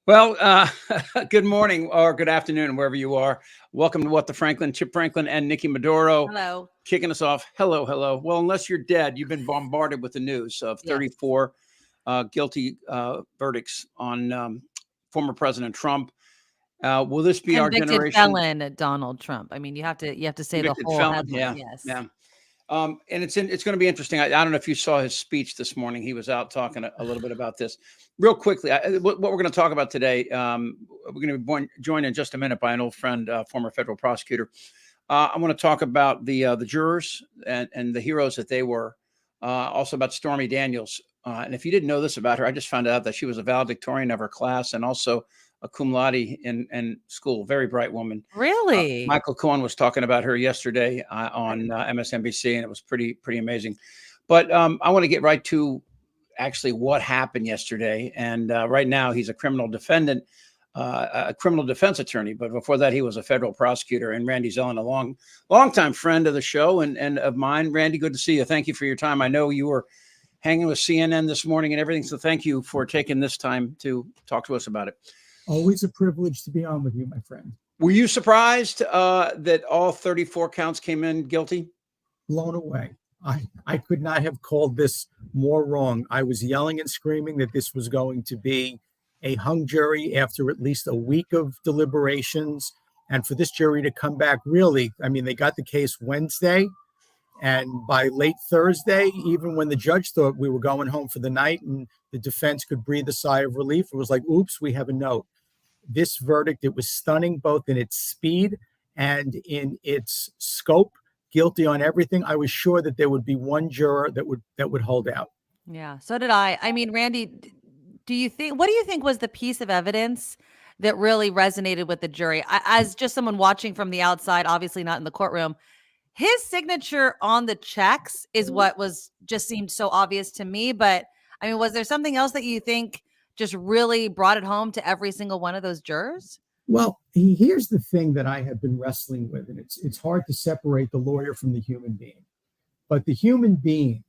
Well, good morning or good afternoon, wherever you are. Welcome to What the Franklin, Chip Franklin and Nikki Medoro. Hello. Kicking us off. Hello, hello. Well, unless you're dead, you've been bombarded with the news of 34 guilty verdicts on former President Trump. Will this be our Convicted generation? felon Donald Trump. I mean, you have to say the Convicted whole felon. headline. Yeah. Yes. Yeah. And it's going to be interesting. I don't know if you saw his speech this morning. He was out talking a little bit about this. Real quickly, what we're going to talk about today, we're going to be joined in just a minute by an old friend, former federal prosecutor. I want to talk about the jurors and the heroes that they were. Also about Stormy Daniels. And if you didn't know this about her, I just found out that she was a valedictorian of her class and also a cum laude in school. Very bright woman. Really? Michael Cohen was talking about her yesterday on MSNBC, and it was pretty amazing. But I want to get right to actually what happened yesterday. And right now, he's a criminal defendant, a criminal defense attorney. But before that, he was a federal prosecutor. And Randy Zellin, a longtime friend of the show and of mine. Randy, good to see you. Thank you for your time. I know you were hanging with CNN this morning and everything. So thank you for taking this time to talk to us about it. Always a privilege to be on with you, my friend. Were you surprised that all 34 counts came in guilty? Blown away. I could not have called this more wrong. I was yelling and screaming that this was going to be a hung jury after at least a week of deliberations. And for this jury to come back, really, I mean, they got the case Wednesday. And by late Thursday, even when the judge thought we were going home for the night and the defense could breathe a sigh of relief, it was like, oops, we have a note. This verdict, it was stunning, both in its speed and in its scope. Guilty on everything. I was sure that there would be one juror that would hold out. Yeah, so did I. I mean, Randy, what do you think was the piece of evidence that really resonated with the jury? As just someone watching from the outside, obviously not in the courtroom, his signature on the checks is what seemed so obvious to me. But I mean, was there something else that you think just really brought it home to every single one of those jurors? Well, here's the thing that I have been wrestling with, and it's hard to separate the lawyer from the human being. But the human being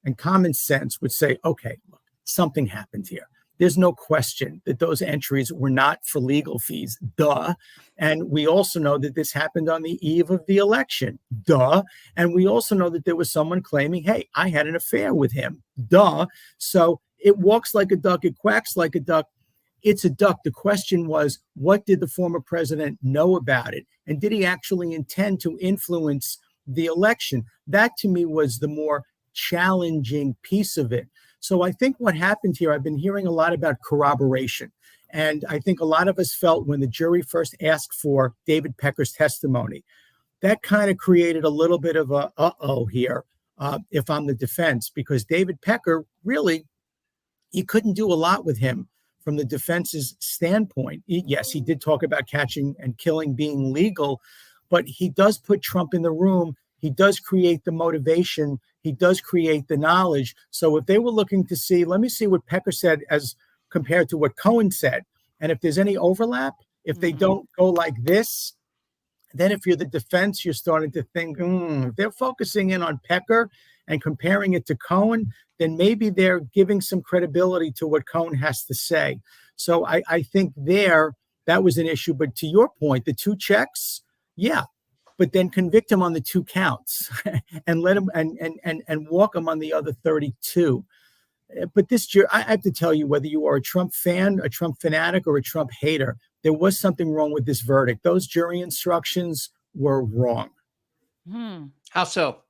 and common sense would say, okay, look, something happened here. There's no question that those entries were not for legal fees. Duh. And we also know that this happened on the eve of the election. Duh. And we also know that there was someone claiming, hey, I had an affair with him. Duh. So it walks like a duck. It quacks like a duck. It's a duck. The question was, what did the former president know about it? And did he actually intend to influence the election? That to me was the more challenging piece of it. So I think what happened here, I've been hearing a lot about corroboration. And I think a lot of us felt when the jury first asked for David Pecker's testimony, that kind of created a little bit of a uh-oh here, if I'm the defense, because David Pecker, really, you couldn't do a lot with him from the defense's standpoint. Yes, he did talk about catching and killing being legal, but he does put Trump in the room. He does create the motivation. He does create the knowledge. So if they were looking to see, let me see what Pecker said as compared to what Cohen said. And if there's any overlap, if they don't go like this, then if you're the defense, you're starting to think, if they're focusing in on Pecker and comparing it to Cohen, then maybe they're giving some credibility to what Cohen has to say. So I think that was an issue. But to your point, the two checks, yeah, but then convict him on the two counts and let him and walk him on the other 32. But this jury, I have to tell you, whether you are a Trump fan, a Trump fanatic, or a Trump hater, there was something wrong with this verdict. Those jury instructions were wrong. How so?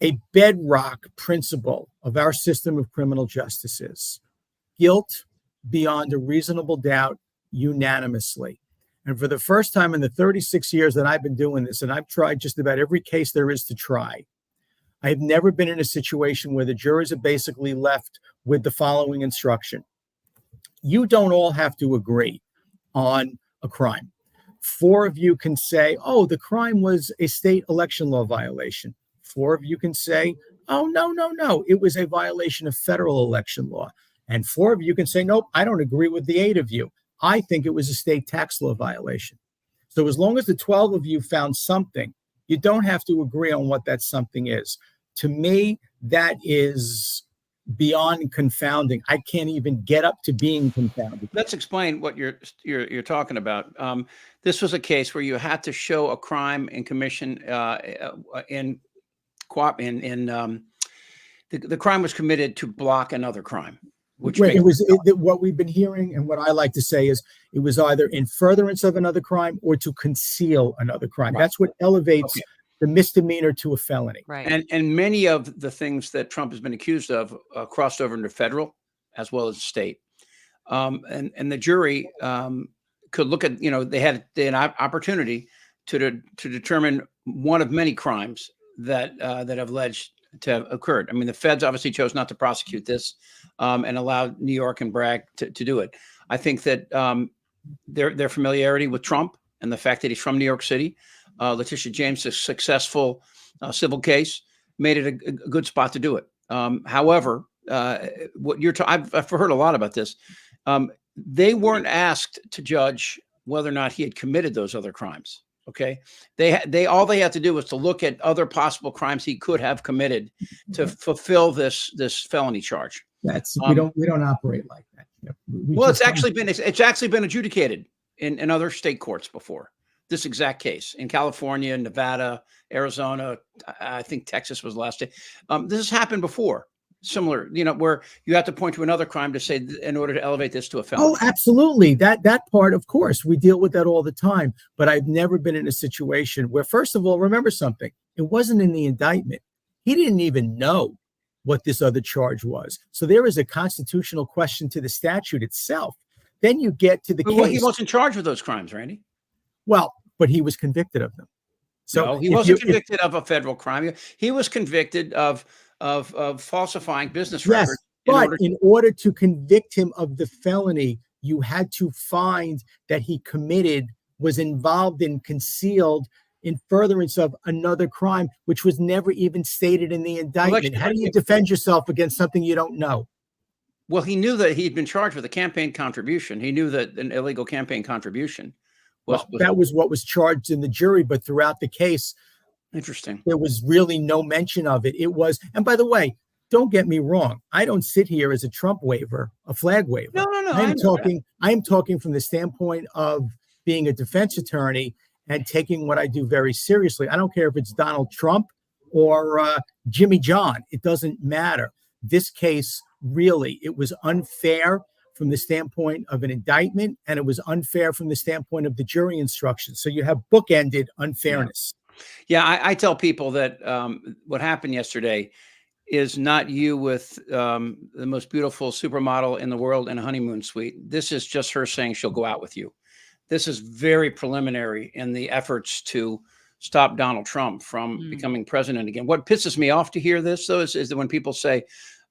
A bedrock principle of our system of criminal justice is guilt beyond a reasonable doubt unanimously. And for the first time in the 36 years that I've been doing this, and I've tried just about every case there is to try, I have never been in a situation where the jurors are basically left with the following instruction. You don't all have to agree on a crime. 4 of you can say, oh, the crime was a state election law violation. 4 of you can say, oh, no, it was a violation of federal election law. And 4 of you can say, nope, I don't agree with the 8 of you. I think it was a state tax law violation. So as long as the 12 of you found something, you don't have to agree on what that something is. To me, that is beyond confounding. I can't even get up to being confounded. Let's explain what you're talking about. This was a case where you had to show a crime in commission the crime was committed to block another crime. Which What we've been hearing, and what I like to say is, it was either in furtherance of another crime or to conceal another crime. Right. That's what elevates the misdemeanor to a felony. Right. And many of the things that Trump has been accused of crossed over into federal as well as state. And the jury could look at, they had an opportunity to determine one of many crimes that have alleged to have occurred. I mean, the feds obviously chose not to prosecute this and allowed New York and Bragg to do it. I think that their familiarity with Trump and the fact that he's from New York City, Letitia James' successful civil case made it a good spot to do it. However, I've heard a lot about this. They weren't asked to judge whether or not he had committed those other crimes. Okay, all they had to do was to look at other possible crimes he could have committed to fulfill this felony charge. We don't operate like that. It's actually been adjudicated in other state courts before. This exact case in California, Nevada, Arizona. I think Texas was the last state. This has happened before. Similar, where you have to point to another crime to say in order to elevate this to a felony. Oh, absolutely. That part, of course, we deal with that all the time. But I've never been in a situation where, first of all, remember something. It wasn't in the indictment. He didn't even know what this other charge was. So there is a constitutional question to the statute itself. Then you get to the case. He wasn't charged with those crimes, Randy. Well, but he was convicted of them. So no, he wasn't convicted of a federal crime. He was convicted of falsifying business records. But in order to convict him of the felony, you had to find that he was involved in, concealed in furtherance of another crime, which was never even stated in the indictment. How do you defend yourself against something you don't know? Well, he knew that he'd been charged with a campaign contribution. He knew that an illegal campaign contribution that was what was charged in the jury, but throughout the case, interesting, there was really no mention of it. It was, and by the way, don't get me wrong, I don't sit here as a Trump waiver, a flag waiver. No. I am talking from the standpoint of being a defense attorney and taking what I do very seriously. I don't care if it's Donald Trump or Jimmy John. It doesn't matter. This case, really, it was unfair from the standpoint of an indictment, and it was unfair from the standpoint of the jury instructions. So you have bookended unfairness. Yeah, I tell people that what happened yesterday is not you with the most beautiful supermodel in the world in a honeymoon suite. This is just her saying she'll go out with you. This is very preliminary in the efforts to stop Donald Trump from becoming president again. What pisses me off to hear this, though, is that when people say,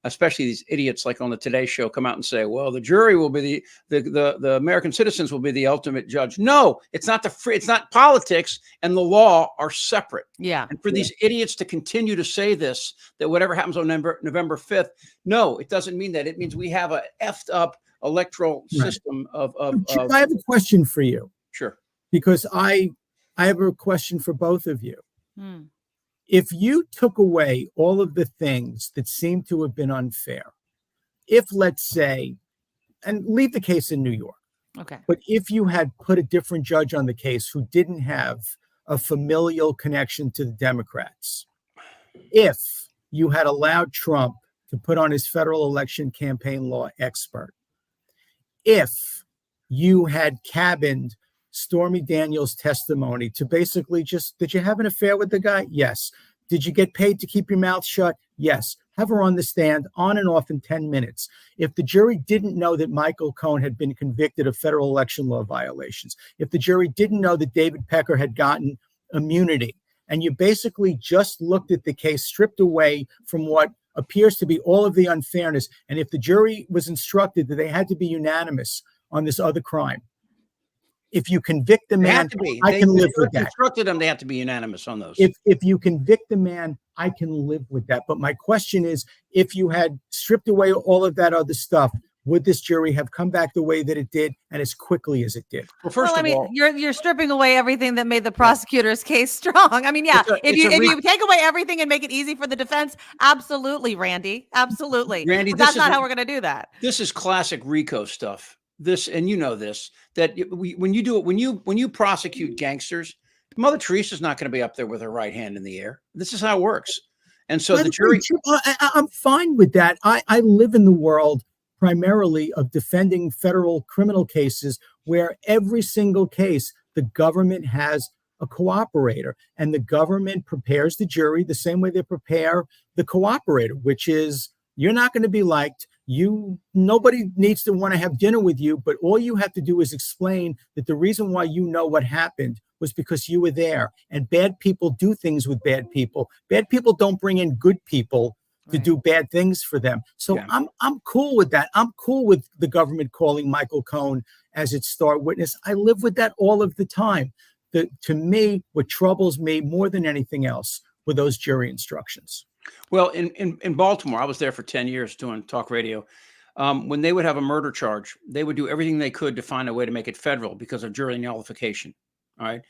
especially these idiots like on the Today Show, come out and say, well, the jury will be the American citizens will be the ultimate judge. No, it's not it's not politics and the law are separate. Yeah. And for these idiots to continue to say this, that whatever happens on November 5th, no, it doesn't mean that. It means we have a effed up electoral system of I have a question for you. Sure. Because I have a question for both of you. If you took away all of the things that seem to have been unfair, if, let's say, and leave the case in New York, okay, but if you had put a different judge on the case who didn't have a familial connection to the Democrats, if you had allowed Trump to put on his federal election campaign law expert, if you had cabined Stormy Daniels' testimony to basically just, did you have an affair with the guy? Yes. Did you get paid to keep your mouth shut? Yes. Have her on the stand on and off in 10 minutes. If the jury didn't know that Michael Cohen had been convicted of federal election law violations, if the jury didn't know that David Pecker had gotten immunity, and you basically just looked at the case stripped away from what appears to be all of the unfairness, and if the jury was instructed that they had to be unanimous on this other crime, if you convict the man, I can live with that. Instructed them; they have to be unanimous on those. If you convict the man, I can live with that. But my question is, if you had stripped away all of that other stuff, would this jury have come back the way that it did and as quickly as it did? Well, first I of mean, all, you're stripping away everything that made the prosecutor's case strong. I mean, yeah, if you take away everything and make it easy for the defense, absolutely, Randy, absolutely. Randy, but that's not how we're going to do that. This is classic RICO stuff. This, and you know this, that when you do it, when you prosecute gangsters, Mother Teresa's not going to be up there with her right hand in the air. This is how it works. And so the jury, I'm fine with that. I live in the world primarily of defending federal criminal cases where every single case, the government has a cooperator, and the government prepares the jury the same way they prepare the cooperator, which is you're not going to be liked. Nobody needs to want to have dinner with you, but all you have to do is explain that the reason why you know what happened was because you were there. And bad people do things with bad people. Bad people don't bring in good people to do bad things for them. So I'm cool with that. I'm cool with the government calling Michael Cohen as its star witness. I live with that all of the time. To me, what troubles me more than anything else were those jury instructions. well, in Baltimore, I was there for 10 years doing talk radio. When they would have a murder charge, they would do everything they could to find a way to make it federal because of jury nullification. All right.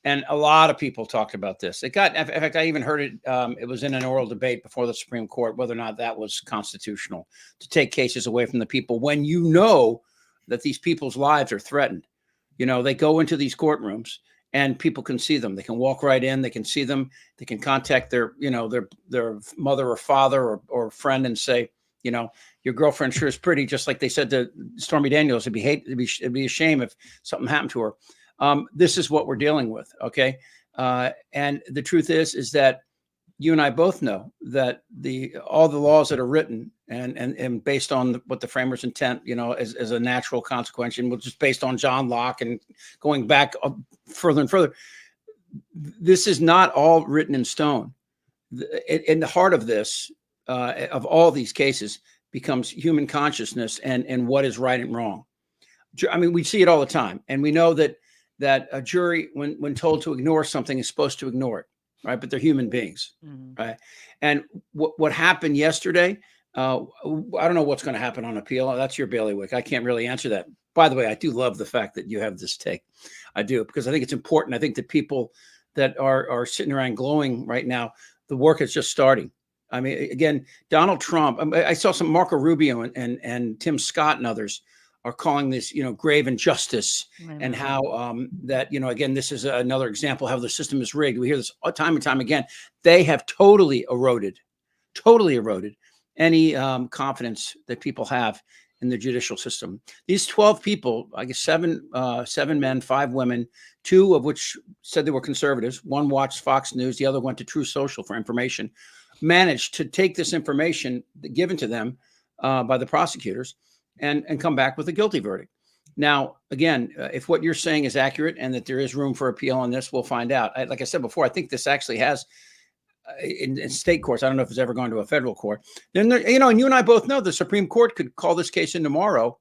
And a lot of people talked about this. In fact, I even heard it. It was in an oral debate before the Supreme Court, whether or not that was constitutional to take cases away from the people when you know that these people's lives are threatened. You know, they go into these courtrooms and people can see them. They can walk right in. They can see them. They can contact their mother or father or friend and say, you know, your girlfriend sure is pretty, just like they said to Stormy Daniels. It'd be a shame if something happened to her. This is what we're dealing with. Okay. And the truth is that you and I both know that all the laws that are written and based on what the framers' intent, you know, as a natural consequence, and just based on John Locke and going back further and further, this is not all written in stone. In the heart of this, of all these cases, becomes human consciousness and what is right and wrong. I mean, we see it all the time, and we know that a jury, when told to ignore something, is supposed to ignore it, right? But they're human beings, right? And what happened yesterday, I don't know what's going to happen on appeal. That's your bailiwick. I can't really answer that. By the way, I do love the fact that you have this take. I do, because I think it's important. I think that people that are sitting around glowing right now, the work is just starting. I mean, again, Donald Trump, I saw some Marco Rubio and Tim Scott and others are calling this, you know, grave injustice, and how that, you know, again, this is another example how the system is rigged. We hear this time and time again. They have totally eroded any confidence that people have in the judicial system. These 12 people, I guess seven men, 5 women, 2 of which said they were conservatives. One watched Fox News, the other went to True Social for information, managed to take this information given to them by the prosecutors and come back with a guilty verdict. Now, again, if what you're saying is accurate and that there is room for appeal on this, we'll find out. Like I said before, I think this actually has in state courts. I don't know if it's ever gone to a federal court. Then there, you know, and you and I both know the Supreme Court could call this case in tomorrow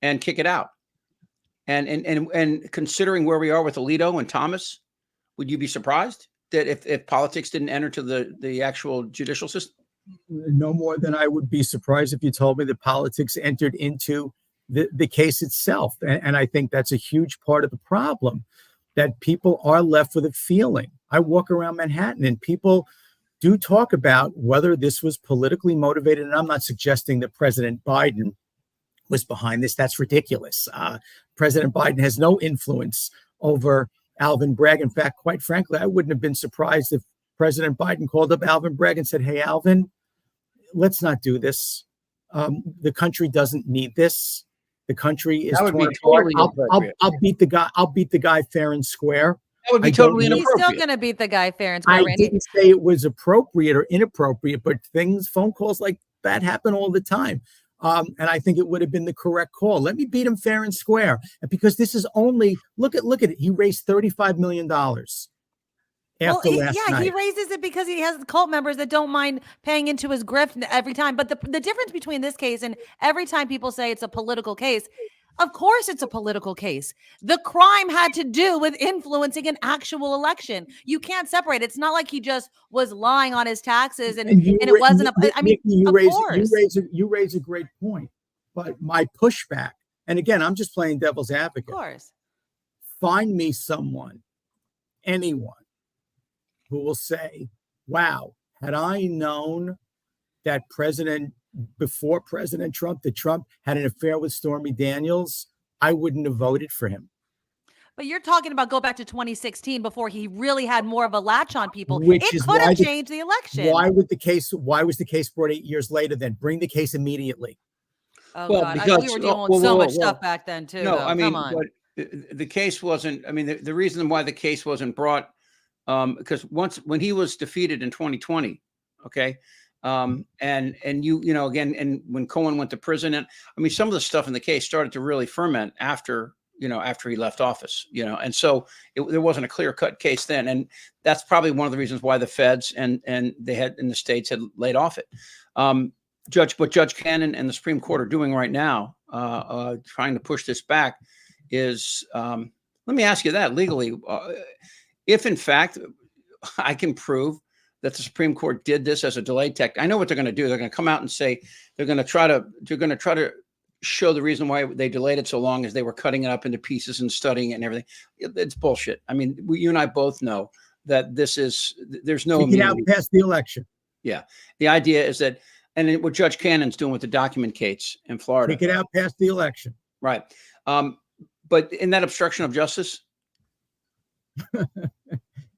and kick it out. And considering where we are with Alito and Thomas, would you be surprised that if politics didn't enter to the actual judicial system? No more than I would be surprised if you told me that politics entered into the case itself. And I think that's a huge part of the problem, that people are left with a feeling. I walk around Manhattan and people do talk about whether this was politically motivated. And I'm not suggesting that President Biden was behind this. That's ridiculous. President Biden has no influence over Alvin Bragg. In fact, quite frankly, I wouldn't have been surprised if President Biden called up Alvin Bragg and said, "Hey, Alvin, let's not do this. The country doesn't need this. The country is torn apart. I'll beat the guy. I'll beat the guy fair and square." That would be totally inappropriate. He's still going to beat the guy fair and square. I didn't say it was appropriate or inappropriate, but phone calls like that happen all the time. And I think it would have been the correct call. Let me beat him fair and square. And because this is only, look at it. He raised $35 million. Last night. He raises it because he has cult members that don't mind paying into his grift every time. But the difference between this case and every time people say it's a political case, of course it's a political case. The crime had to do with influencing an actual election. You can't separate. It's not like he just was lying on his taxes and it wasn't. I mean, you raise a great point. But my pushback, and again, I'm just playing devil's Of advocate. course. Find me someone, anyone, who will say, wow, had I known that before President Trump, that Trump had an affair with Stormy Daniels, I wouldn't have voted for him. But you're talking about go back to 2016 before he really had more of a latch on people. Which It is could why have changed the election. Why was the case brought 8 years later? Then bring the case immediately. Oh, Well, God. because We were dealing with so much stuff back then, too, no, though. I mean, Come on. but the case wasn't. I mean, the reason why the case wasn't brought, because when he was defeated in 2020, okay, and you know again, and when Cohen went to prison, and I mean, some of the stuff in the case started to really ferment after he left office, and so there wasn't a clear-cut case then, and that's probably one of the reasons why the feds and they had in the states had laid off it. Judge Cannon and the Supreme Court are doing right now, trying to push this back, is let me ask you that legally, if in fact I can prove that the Supreme Court did this as a delayed tactic, I know what they're going to do. They're going to come out and say they're going to try to show the reason why they delayed it so long is they were cutting it up into pieces and studying it and everything. It's bullshit. I mean, you and I both know that there's no Take it out past the election. Yeah, the idea is that. And what Judge Cannon's doing with the document case in Florida. Take it out past the election. Right. But in that obstruction of justice?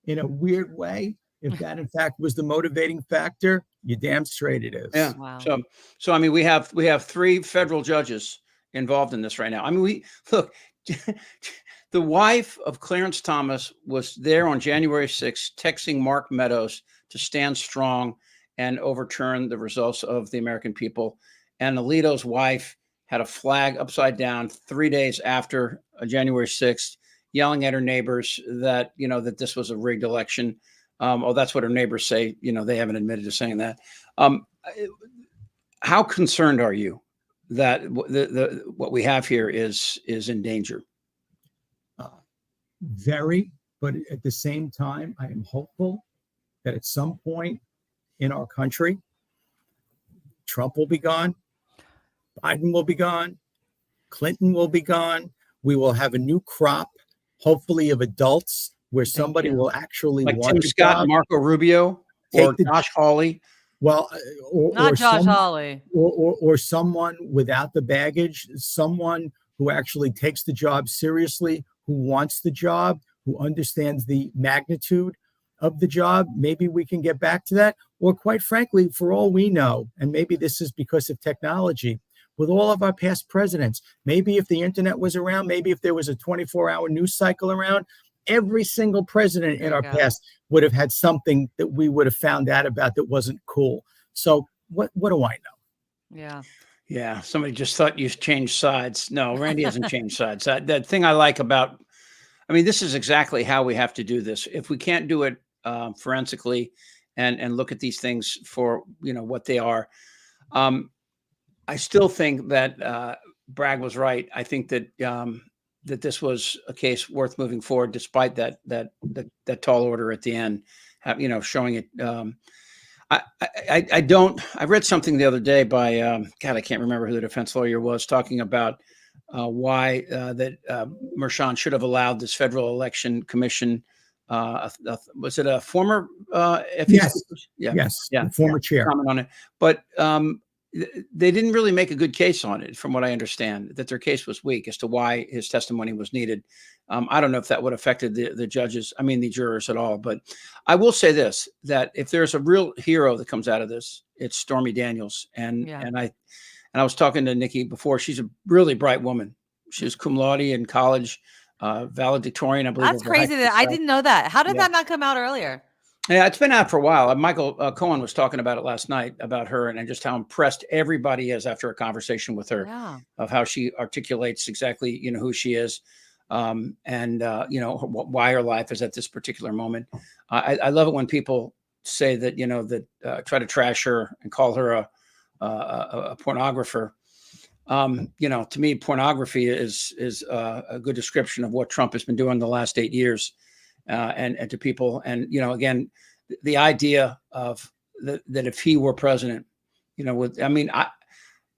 In a weird way, if that in fact was the motivating factor, you're damn straight it is. Yeah. Wow. So I mean, we have 3 federal judges involved in this right now. I mean, look, the wife of Clarence Thomas was there on January 6th, texting Mark Meadows to stand strong and overturn the results of the American people. And Alito's wife had a flag upside down 3 days after January 6th, yelling at her neighbors that, that this was a rigged election. That's what her neighbors say. They haven't admitted to saying that. How concerned are you that what we have here is in danger? Very, but at the same time, I am hopeful that at some point in our country, Trump will be gone, Biden will be gone, Clinton will be gone. We will have a new crop, hopefully, of adults where somebody will actually like want Tim the Scott, job. Marco Rubio, or Josh Hawley. Well, not Josh Hawley, or someone without the baggage, someone who actually takes the job seriously, who wants the job, who understands the magnitude of the job. Maybe we can get back to that. Or quite frankly, for all we know, and maybe this is because of technology, with all of our past presidents, maybe if the internet was around, maybe if there was a 24-hour news cycle around, every single president in our past would have had something that we would have found out about that wasn't cool. So what do I know? Yeah. Somebody just thought you changed sides. No, Randy hasn't changed sides. That thing I like about, I mean, this is exactly how we have to do this. If we can't do it forensically and look at these things for, what they are, I still think that Bragg was right. I think that that this was a case worth moving forward, despite that tall order at the end, showing it. I read something the other day by God, I can't remember who the defense lawyer was, talking about why that Merchan should have allowed this Federal Election Commission. Was it a former? Yes. Yes. Former chair. Comment on it, but they didn't really make a good case on it, from what I understand, that their case was weak as to why his testimony was needed. I don't know if that would have affected the jurors at all. But I will say this, that if there's a real hero that comes out of this, it's Stormy Daniels. And I was talking to Nikki before. She's a really bright woman. She was cum laude in college, valedictorian, I believe. That's crazy that I didn't know that. How did that not come out earlier? Yeah, it's been out for a while. Michael Cohen was talking about it last night, about her and just how impressed everybody is after a conversation with her, of how she articulates exactly, who she is, and why her life is at this particular moment. I love it when people say that, that try to trash her and call her a pornographer. To me, pornography is a good description of what Trump has been doing the last 8 years. And to people, and again, the idea of that if he were president,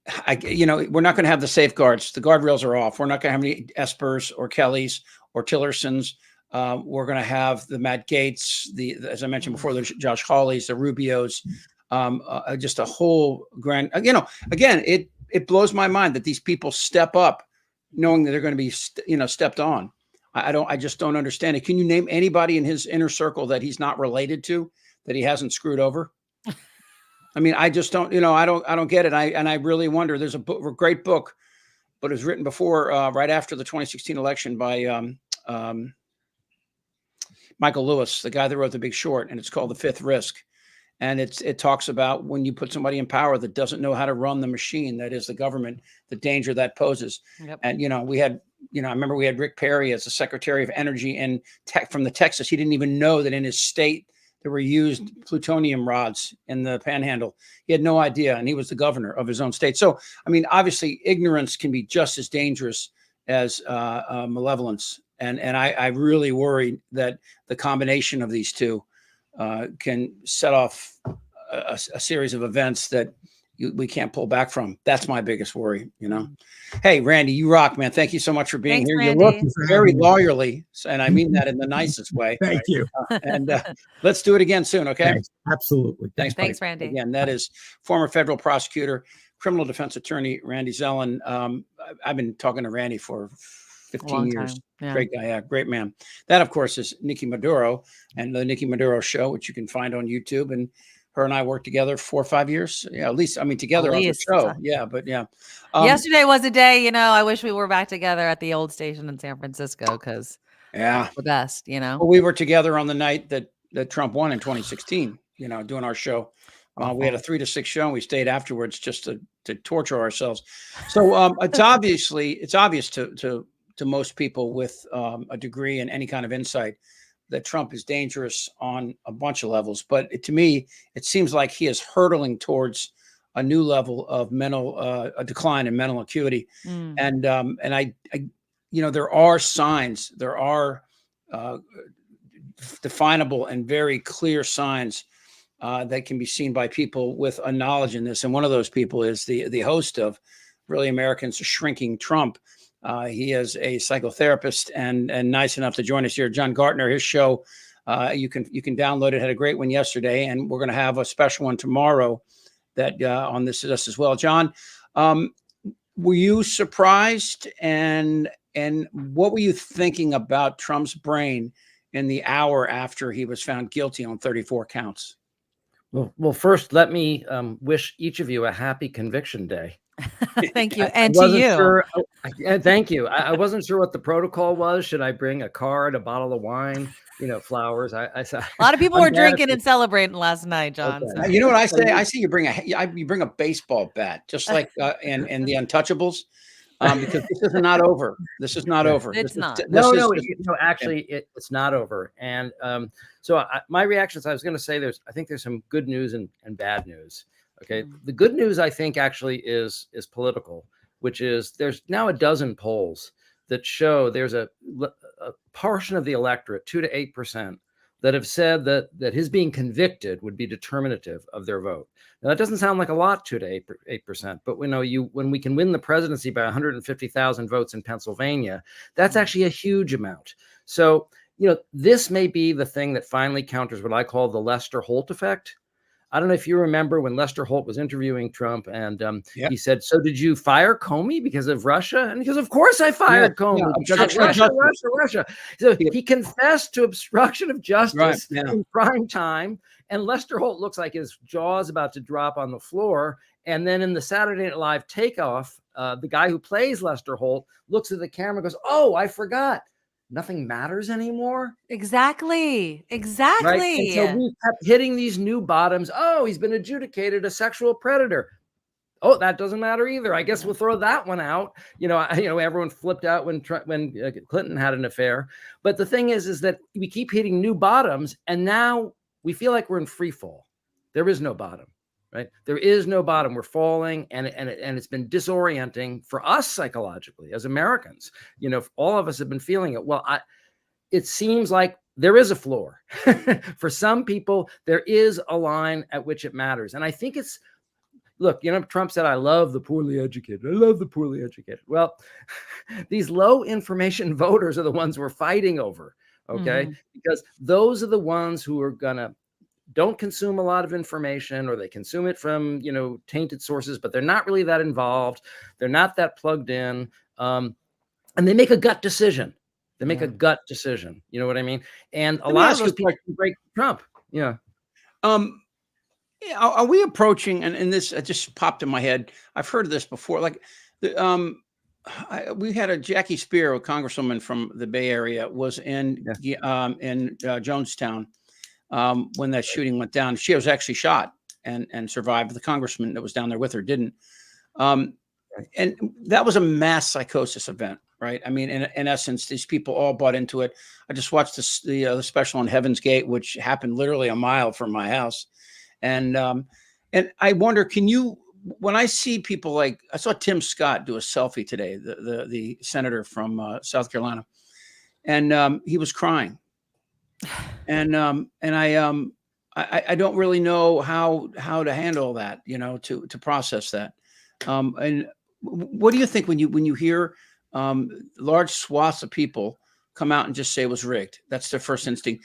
we're not going to have the safeguards. The guardrails are off. We're not going to have any Espers or Kellys or Tillersons. We're going to have the Matt Gaetz, as I mentioned before, the Josh Hawleys, the Rubios, just a whole grand. Again, it blows my mind that these people step up, knowing that they're going to be, stepped on. I just don't understand it. Can you name anybody in his inner circle that he's not related to, that he hasn't screwed over? I mean, I just don't, I don't get it. I really wonder. There's a great book, but it was written before, right after the 2016 election by Michael Lewis, the guy that wrote The Big Short, and it's called The Fifth Risk. And it talks about when you put somebody in power that doesn't know how to run the machine, that is the government, the danger that poses. Yep. And, we had, I remember we had Rick Perry as the Secretary of Energy and from the Texas. He didn't even know that in his state there were used plutonium rods in the Panhandle. He had no idea, and he was the governor of his own state. So, I mean, obviously, ignorance can be just as dangerous as malevolence. And I really worry that the combination of these two can set off a series of events that we can't pull back from. That's my biggest worry, Hey, Randy, you rock, man. Thank you so much for being Thanks, here. Randy. You look very lawyerly, and I mean that in the nicest way. Thank you. And let's do it again soon, okay? Thanks. Absolutely. Thanks, Randy. Again, that is former federal prosecutor, criminal defense attorney, Randy Zellen. I've been talking to Randy for 15 years. Yeah. Great guy. Yeah, great man. That, of course, is Nikki Medoro and the Nikki Medoro Show, which you can find on YouTube. And her and I worked together 4 or 5 years. Yeah, at least, together on the show. Yeah, but yeah. Yesterday was a day, I wish we were back together at the old station in San Francisco because the best, Well, we were together on the night that Trump won in 2016, doing our show. We had a 3 to 6 show, and we stayed afterwards just to torture ourselves. So it's obvious to most people with a degree and any kind of insight that Trump is dangerous on a bunch of levels. But to me, it seems like he is hurtling towards a new level of a decline in mental acuity. And I there are signs, there are definable and very clear signs that can be seen by people with a knowledge in this. And one of those people is the host of Really Americans Shrinking Trump. He is a psychotherapist and nice enough to join us here. John Gartner, his show, you can download it. Had a great one yesterday, and we're going to have a special one tomorrow that on this as well. John, were you surprised, and what were you thinking about Trump's brain in the hour after he was found guilty on 34 counts? Well, first, let me wish each of you a happy conviction day. Thank you. And to you. Thank you. I wasn't sure what the protocol was. Should I bring a card, a bottle of wine, flowers? A lot of people were drinking and celebrating last night, John. Okay. So. You know what I say? I say you bring a baseball bat, just like in the Untouchables, because this is not over. This is not over. It's not. Actually, it's not over. And so my reactions, I was going to say, I think there's some good news and bad news. Okay. The good news, I think, actually is political, which is there's now a dozen polls that show there's a portion of the electorate, 2 to 8%, that have said that his being convicted would be determinative of their vote. Now, that doesn't sound like a lot, 2 to 8%, but we know when we can win the presidency by 150,000 votes in Pennsylvania, that's actually a huge amount. So, this may be the thing that finally counters what I call the Lester Holt effect. I don't know if you remember when Lester Holt was interviewing Trump, and he said, "So did you fire Comey because of Russia?" And he goes, "Of course I fired Comey because of Russia." So he confessed to obstruction of justice in prime time, and Lester Holt looks like his jaw's about to drop on the floor. And then in the Saturday Night Live takeoff, the guy who plays Lester Holt looks at the camera and goes, "Oh, I forgot. Nothing matters anymore." Exactly. Right? And so we kept hitting these new bottoms. Oh, he's been adjudicated a sexual predator. Oh, that doesn't matter either. I guess we'll throw that one out. Everyone flipped out when Clinton had an affair. But the thing is that we keep hitting new bottoms, and now we feel like we're in free fall. There is no bottom. Right? There is no bottom. We're falling, and it's been disorienting for us psychologically as Americans. All of us have been feeling it. Well, it seems like there is a floor. For some people, there is a line at which it matters. And I think it's, look, Trump said, I love the poorly educated. I love the poorly educated. Well, these low information voters are the ones we're fighting over. Okay. Because those are the ones who are don't consume a lot of information, or they consume it from, tainted sources, but they're not really that involved. They're not that plugged in. And they make a gut decision. They make a gut decision. You know what I mean? And a lot of those people break Trump. Yeah. Are we approaching, and this just popped in my head. I've heard of this before. Like, we had a Jackie Spear, a congresswoman from the Bay Area, was in Jonestown when that shooting went down. She was actually shot and survived. The congressman that was down there with her didn't. And that was a mass psychosis event, right? I mean, in essence, these people all bought into it. I just watched the special on Heaven's Gate, which happened literally a mile from my house. And I wonder, when I see people like, I saw Tim Scott do a selfie today, the senator from South Carolina, and he was crying. And I don't really know how to handle that, to process that. And what do you think when you hear large swaths of people come out and just say it was rigged? That's their first instinct.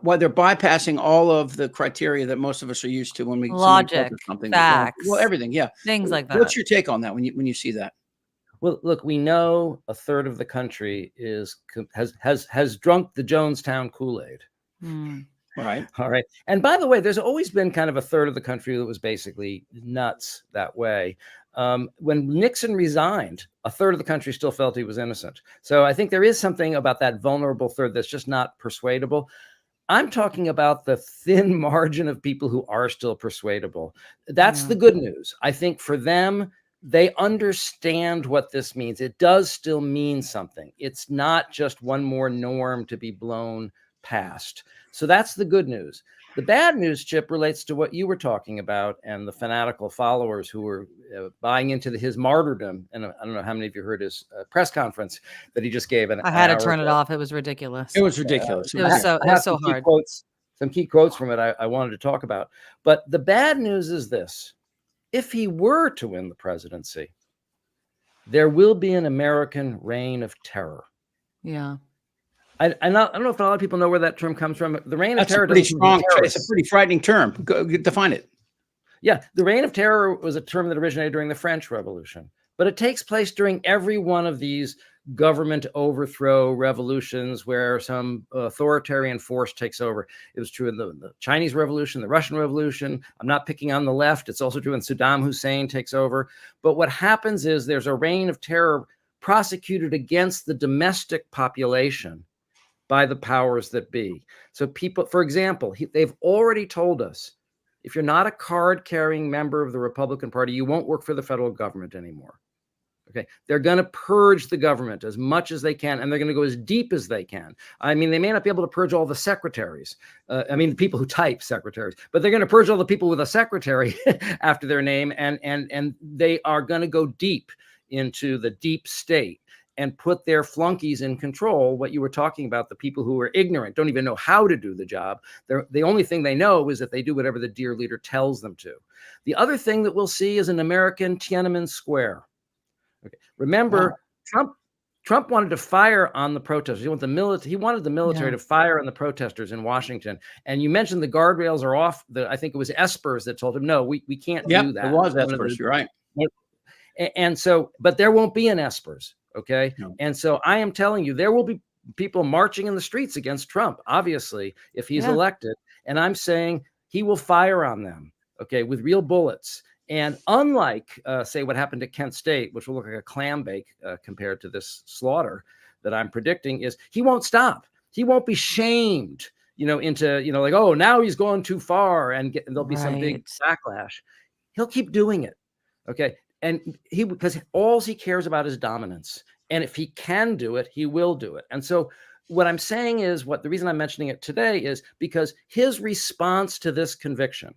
Why they're bypassing all of the criteria that most of us are used to when we logic, something, facts, well, everything, things like that. What's your take on that when you see that? Well, look, we know a third of the country has drunk the Jonestown Kool-Aid. Right. All right. And by the way, there's always been kind of a third of the country that was basically nuts that way. When Nixon resigned, a third of the country still felt he was innocent. So I think there is something about that vulnerable third that's just not persuadable. I'm talking about the thin margin of people who are still persuadable. That's the good news. I think for them, they understand what this means. It does still mean something. It's not just one more norm to be blown past. So that's the good news. The bad news, Chip, relates to what you were talking about and the fanatical followers who were buying into his martyrdom. And I don't know how many of you heard his press conference that he just gave. I had to turn it off. It was ridiculous. It was ridiculous. It was so hard. Some key quotes from it I wanted to talk about. But the bad news is this. If he were to win the presidency, there will be an American reign of terror. Yeah. I don't know if a lot of people know where that term comes from. The reign of terror. It's a pretty frightening term. Define it. Yeah. The reign of terror was a term that originated during the French Revolution, but it takes place during every one of these government overthrow revolutions where some authoritarian force takes over. It was true in the Chinese Revolution, the Russian Revolution. I'm not picking on the left. It's also true when Saddam Hussein takes over. But what happens is there's a reign of terror prosecuted against the domestic population by the powers that be. So people, for example, they've already told us, if you're not a card-carrying member of the Republican Party, you won't work for the federal government anymore. Okay, they're going to purge the government as much as they can, and they're going to go as deep as they can. I mean, they may not be able to purge all the secretaries. The people who type secretaries, but they're going to purge all the people with a secretary after their name, and they are going to go deep into the deep state and put their flunkies in control. What you were talking about, the people who are ignorant, don't even know how to do the job. The only thing they know is that they do whatever the dear leader tells them to. The other thing that we'll see is an American Tiananmen Square. Okay. Remember, Trump wanted to fire on the protesters. He wanted the military to fire on the protesters in Washington. And you mentioned the guardrails are off. I think it was Espers that told him, no, we can't do that. It was Espers. You're right. And so, but there won't be an Espers. Okay. No. And so I am telling you, there will be people marching in the streets against Trump, obviously, if he's elected. And I'm saying he will fire on them, okay, with real bullets. And unlike, say, what happened at Kent State, which will look like a clam bake compared to this slaughter that I'm predicting, is he won't stop. He won't be shamed, into, like, oh, now he's gone too far and there'll be some big backlash. He'll keep doing it. Okay. And because all he cares about is dominance. And if he can do it, he will do it. And so what I'm saying is, the reason I'm mentioning it today is because his response to this conviction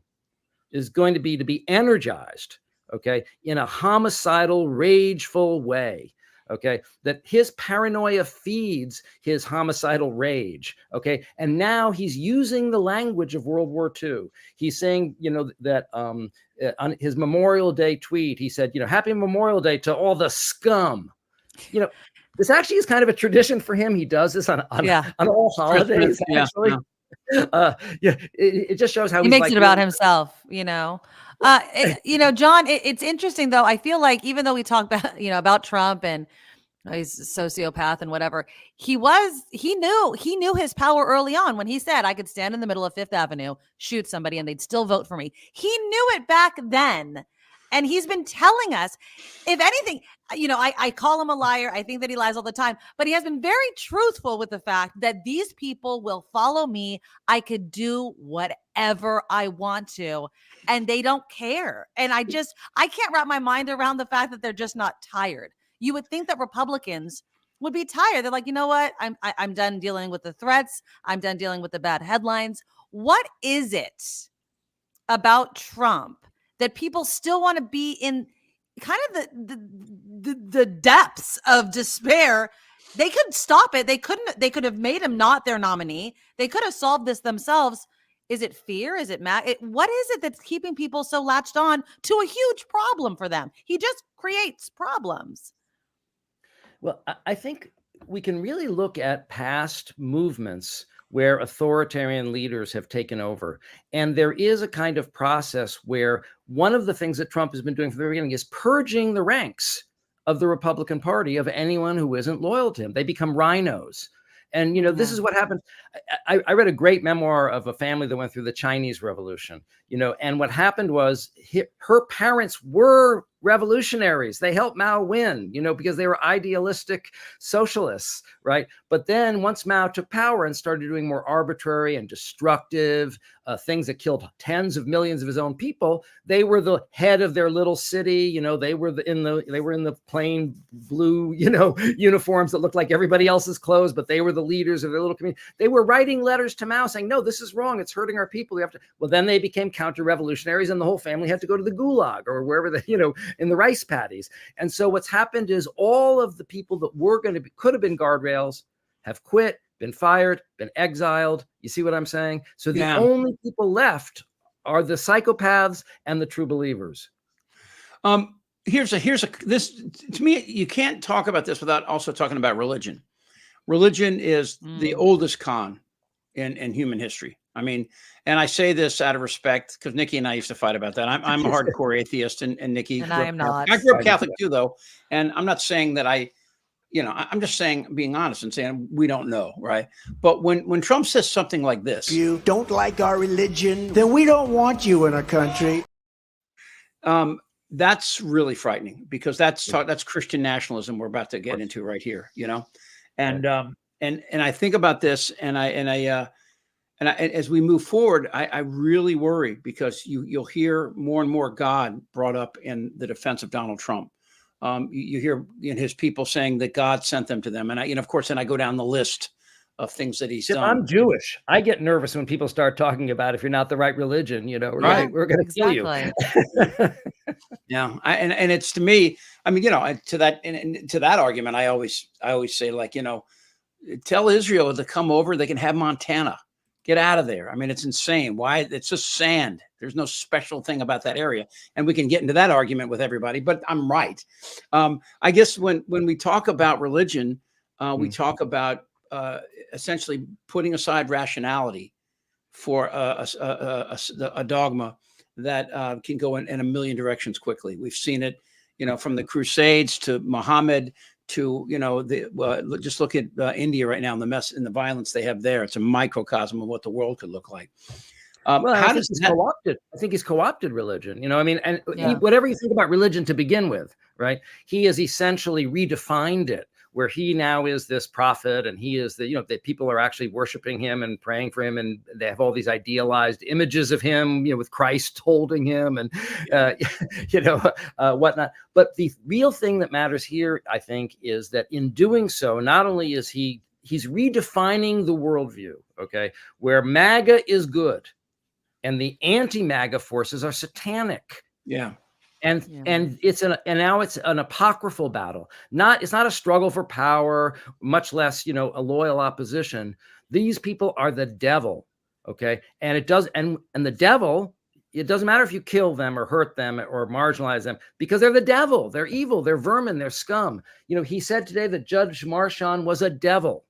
is going to be energized, okay, in a homicidal, rageful way. okay, that his paranoia feeds his homicidal rage, okay, and now he's using the language of World War II. He's saying, that on his Memorial Day tweet, he said, Happy Memorial Day to all the scum. This actually is kind of a tradition for him. He does this on all holidays, actually. It just shows how he makes it about himself, John, it's interesting though. I feel like even though we talk about, about Trump and he's a sociopath and whatever, he knew his power early on when he said, I could stand in the middle of Fifth Avenue, shoot somebody and they'd still vote for me. He knew it back then. And he's been telling us, if anything, I call him a liar. I think that he lies all the time, but he has been very truthful with the fact that these people will follow me. I could do whatever I want to, and they don't care. And I can't wrap my mind around the fact that they're just not tired. You would think that Republicans would be tired. They're like, you know what? I'm done dealing with the threats. I'm done dealing with the bad headlines. What is it about Trump that people still want to be in kind of the depths of despair? They could stop it. They could have made him not their nominee. They could have solved this themselves. Is it fear? Is it what is it that's keeping people so latched on to a huge problem for them? He just creates problems. Well, I think we can really look at past movements where authoritarian leaders have taken over. And there is a kind of process where one of the things that Trump has been doing from the beginning is purging the ranks of the Republican Party of anyone who isn't loyal to him. They become rhinos. And, this is what happened. I read a great memoir of a family that went through the Chinese Revolution, and what happened was her parents were revolutionaries. They helped Mao win, because they were idealistic socialists, right? But then once Mao took power and started doing more arbitrary and destructive things that killed tens of millions of his own people, they were the head of their little city. They were in the plain blue, uniforms that looked like everybody else's clothes, but they were the leaders of their little community. They were writing letters to Mao saying, no, this is wrong. It's hurting our people. Well, then they became counter-revolutionaries and the whole family had to go to the gulag or wherever in the rice paddies. And so what's happened is all of the people that could have been guardrails have quit, been fired, been exiled. You see what I'm saying? So the only people left are the psychopaths and the true believers. This to me, you can't talk about this without also talking about religion. Religion is the oldest con in human history. I mean, and I say this out of respect because Nikki and I used to fight about that. I'm a hardcore atheist, and Nikki, and I am not. I grew up Catholic too, though, and I'm not saying that I'm just saying, being honest and saying we don't know, right? But when Trump says something like this, you don't like our religion, then we don't want you in our country. That's really frightening because that's Christian nationalism we're about to get into right here, and I think about this, and as we move forward, I really worry because you'll hear more and more God brought up in the defense of Donald Trump. You hear his people saying that God sent them to them. And of course, then I go down the list of things that he's done. I'm Jewish. I get nervous when people start talking about if you're not the right religion, we're going to kill you. Yeah. And it's, to me, I mean, to that argument, I always say, like, tell Israel to come over. They can have Montana. Get out of there. I mean, it's insane. Why? It's just sand. There's no special thing about that area. And we can get into that argument with everybody, but I'm right. I guess when we talk about religion, we talk about essentially putting aside rationality for a dogma that can go in a million directions quickly. We've seen it, from the Crusades to Muhammad to, just look at India right now and the mess and the violence they have there. It's a microcosm of what the world could look like. I think he's co-opted religion, and whatever you think about religion to begin with, right? He has essentially redefined it, where he now is this prophet and he is that people are actually worshiping him and praying for him. And they have all these idealized images of him, with Christ holding him and, whatnot. But the real thing that matters here, I think, is that in doing so, not only is he's redefining the worldview, okay, where MAGA is good and the anti-MAGA forces are satanic. Yeah. And Yeah. and now it's an apocryphal battle. It's not a struggle for power, much less, a loyal opposition. These people are the devil. Okay. And the devil, it doesn't matter if you kill them or hurt them or marginalize them, because they're the devil. They're evil. They're vermin. They're scum. He said today that Judge Marchand was a devil.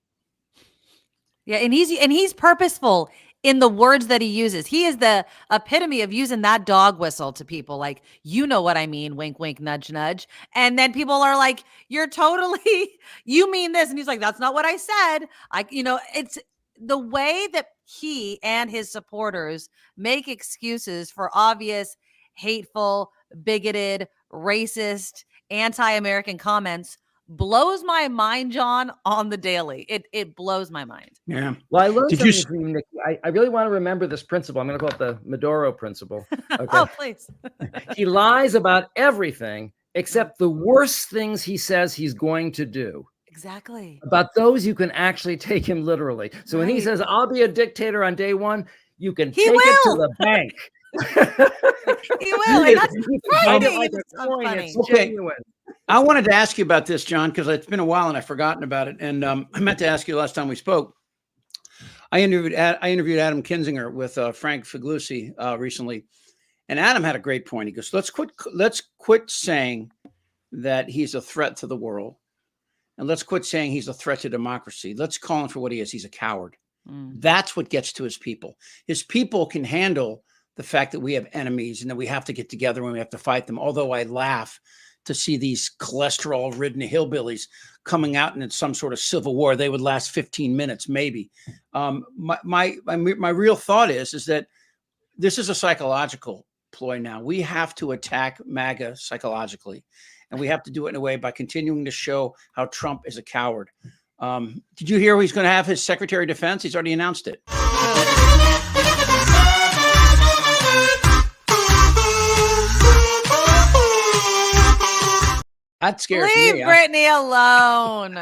Yeah, and he's purposeful in the words that he uses. He is the epitome of using that dog whistle to people, like, you know what I mean, wink, wink, nudge, nudge. And then people are like, you're totally, you mean this. And he's like, that's not what I said. It's the way that he and his supporters make excuses for obvious, hateful, bigoted, racist, anti-American comments blows my mind, John, on the daily. It blows my mind. Yeah. Well, I learned Did something you from you, Nikki. I really want to remember this principle. I'm going to call it the Medoro principle. Okay. Oh, please. He lies about everything except the worst things he says he's going to do. Exactly. About those, you can actually take him literally. So when he Right. says, I'll be a dictator on day one, you can He take it to will. the bank. He will. And that's You can find it funny. like It's a so coin. funny. It's Okay. genuine. I wanted to ask you about this, John, because it's been a while and I've forgotten about it. And I meant to ask you last time we spoke. I interviewed Adam Kinzinger with Frank Figliuzzi recently, and Adam had a great point. He goes, "Let's quit saying that he's a threat to the world, and let's quit saying he's a threat to democracy. Let's call him for what he is. He's a coward." That's what gets to his people. His people can handle the fact that we have enemies and that we have to get together and we have to fight them. Although I laugh to see these cholesterol-ridden hillbillies coming out in some sort of civil war. They would last 15 minutes, maybe. My real thought is that this is a psychological ploy now. We have to attack MAGA psychologically, and we have to do it in a way by continuing to show how Trump is a coward. Did you hear he's going to have his Secretary of Defense? He's already announced it. That scares Leave me. Brittany alone.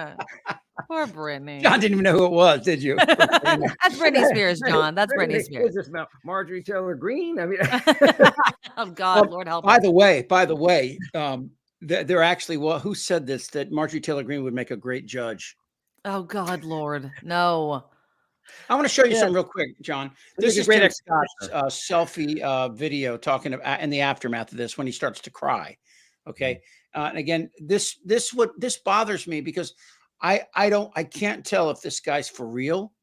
Poor Brittany. John didn't even know who it was, did you? That's Britney Spears, John. That's Britney Spears. Is this Marjorie Taylor Greene? I mean, Oh God, Lord help By us. the way, they're actually, who said this? That Marjorie Taylor Greene would make a great judge. Oh God, Lord, no. I want to show you Yeah. something real quick, John. This This is is a great Tim expositor. Scotts, selfie video talking about in the aftermath of this when he starts to cry. Okay, and again, this bothers me because I can't tell if this guy's for real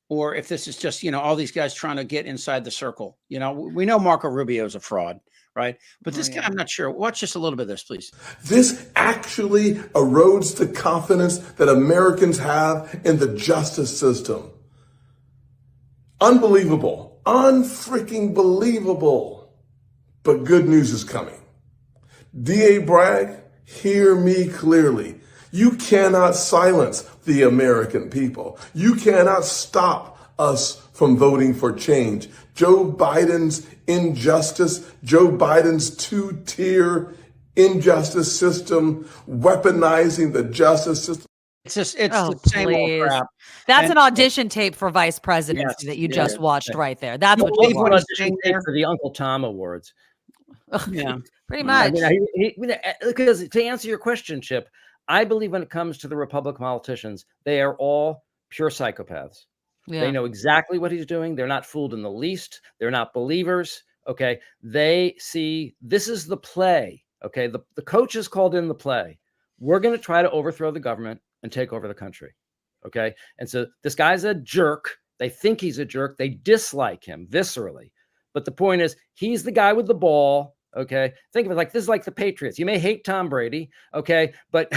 or if this is just all these guys trying to get inside the circle. We know Marco Rubio is a fraud, right? But this guy, I'm not sure. Watch just a little bit of this, please. This actually erodes the confidence that Americans have in the justice system. Unbelievable. Unfreaking believable. But good news is coming. D.A. Bragg, hear me clearly. You cannot silence the American people. You cannot stop us from voting for change. Joe Biden's injustice, Joe Biden's two-tier injustice system, weaponizing the justice system. It's the same please. old crap. That's And- an audition tape for vice presidency Yes, that you yeah, just watched right there. That's You what believe you what watched. he's saying there? For the Uncle Tom Awards. Yeah. Pretty I much. mean, because to answer your question, Chip, I believe when it comes to the Republican politicians, they are all pure psychopaths. Yeah. They know exactly what he's doing. They're not fooled in the least. They're not believers. Okay. They see this is the play. Okay. The coach has called in the play. We're going to try to overthrow the government and take over the country. Okay. And so this guy's a jerk. They think he's a jerk. They dislike him viscerally. But the point is, he's the guy with the ball. Okay. Think of it like this is like the Patriots. You may hate Tom Brady. Okay. But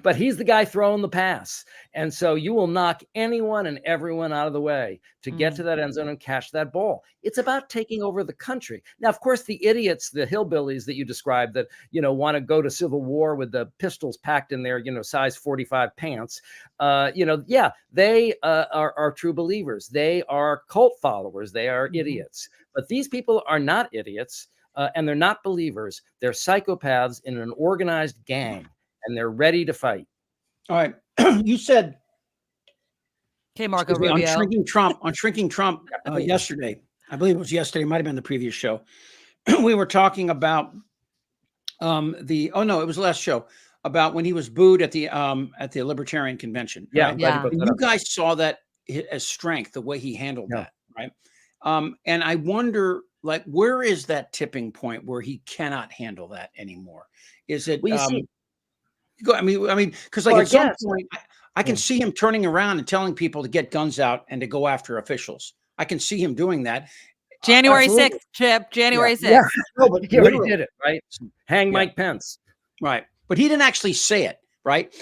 but he's the guy throwing the pass. And so you will knock anyone and everyone out of the way to get to that end zone and catch that ball. It's about taking over the country. Now, of course, the idiots, the hillbillies that you described that, want to go to civil war with the pistols packed in their, size 45 pants. They are true believers. They are cult followers. They are idiots. But these people are not idiots. And they're not believers. They're psychopaths in an organized gang, and they're ready to fight. All right. You said Okay, Marco on Rubio. shrinking Trump yesterday. I believe it was yesterday. It might have been the previous show. We were talking about Oh no, it was the last show about when he was booed at the Libertarian convention. Yeah, Right? I'm glad you Yeah. brought And that you up. guys saw that as strength, the way he handled Yeah. that, right? And I wonder, like, where is that tipping point where he cannot handle that anymore? Is it? Well, you see, I mean, because like well, at some guess. point, I can Yeah. see him turning around and telling people to get guns out and to go after officials. I can see him doing that. January Absolutely. 6th, Chip. January 6th. Yeah. No, but he already Literally. did it, right? Hang Yeah. Mike Pence. Right. But he didn't actually say it, right?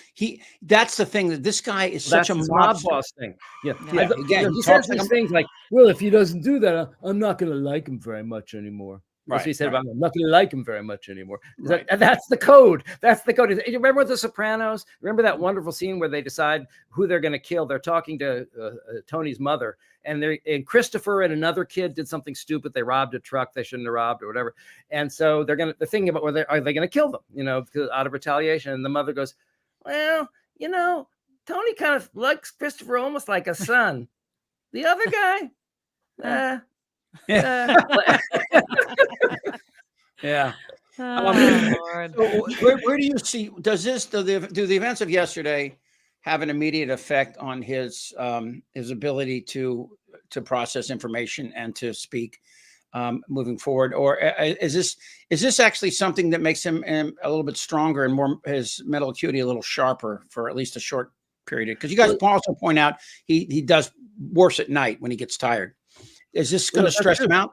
That's the thing, that this guy is Well, such a that's his mob mobster. boss thing. Yeah. Yeah, again, He he says talks like these a things like, well, if he doesn't do that, I'm not going to like him very much anymore. That's what he Right, said right. about, I'm not going to like him very much anymore. Right. That's the code. That's the code. You remember The Sopranos? Remember that wonderful scene where they decide who they're going to kill? They're talking to Tony's mother, and Christopher and another kid did something stupid. They robbed a truck they shouldn't have robbed or whatever. And so they're thinking about whether are they going to kill them, because out of retaliation. And the mother goes, well, Tony kind of likes Christopher almost like a son. The other guy, Yeah. Yeah. Oh, Lord. So where do you see, do the events of yesterday have an immediate effect on his ability to process information and to speak moving forward? Or is this actually something that makes him a little bit stronger and more, his mental acuity a little sharper for at least a short period? Because you guys also point out he does worse at night when he gets tired. Is this going to stress him out?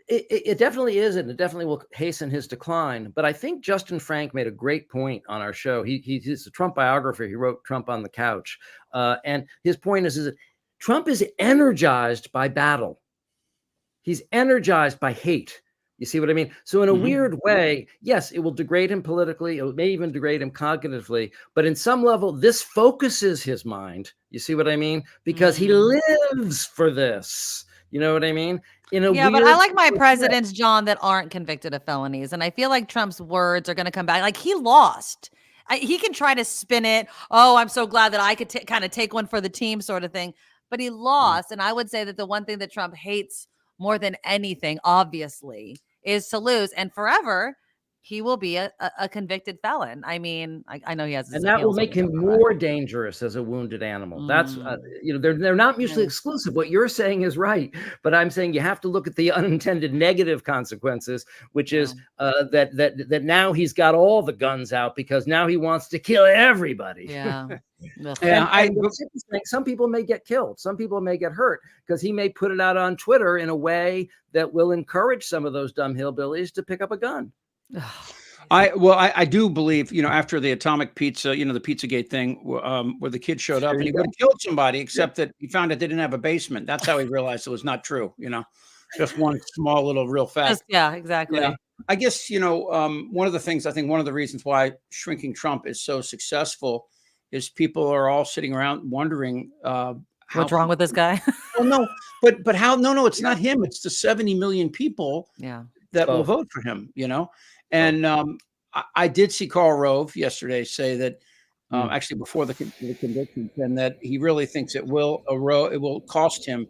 It definitely is, and it definitely will hasten his decline. But I think Justin Frank made a great point on our show. He's a Trump biographer. He wrote Trump on the Couch. And his point is that Trump is energized by battle. He's energized by hate. You see what I mean? So in a weird way, yes, it will degrade him politically. It may even degrade him cognitively. But in some level, this focuses his mind. You see what I mean? Because he lives for this. You know what I mean? Yeah, but I like my presidents, John, that aren't convicted of felonies. And I feel like Trump's words are going to come back. Like, he lost. He can try to spin it. Oh, I'm so glad that I could kind of take one for the team sort of thing. But he lost. And I would say that the one thing that Trump hates more than anything, obviously, is to lose. And forever, he will be a convicted felon. I mean, I know he has, and that will make him more dangerous as a wounded animal. That's they're not mutually exclusive. What you're saying is right, but I'm saying you have to look at the unintended negative consequences, which is that now he's got all the guns out because now he wants to kill everybody. Yeah. Some people may get killed. Some people may get hurt because he may put it out on Twitter in a way that will encourage some of those dumb hillbillies to pick up a gun. I do believe, after the atomic pizza, the Pizzagate thing, where the kid showed up and he would have killed somebody, except that he found out they didn't have a basement. That's how he realized it was not true. Just one small little real fact. Yeah, exactly. Yeah. I guess, one of the ththings, I think one of the reasons why Shrinking Trump is so successful is people are all sitting around wondering, what's wrong with this guy? Well, no, but how? No, it's not him. It's the 70 million people that will vote for him, And I did see Karl Rove yesterday say that, actually before the conviction, and that he really thinks it will cost him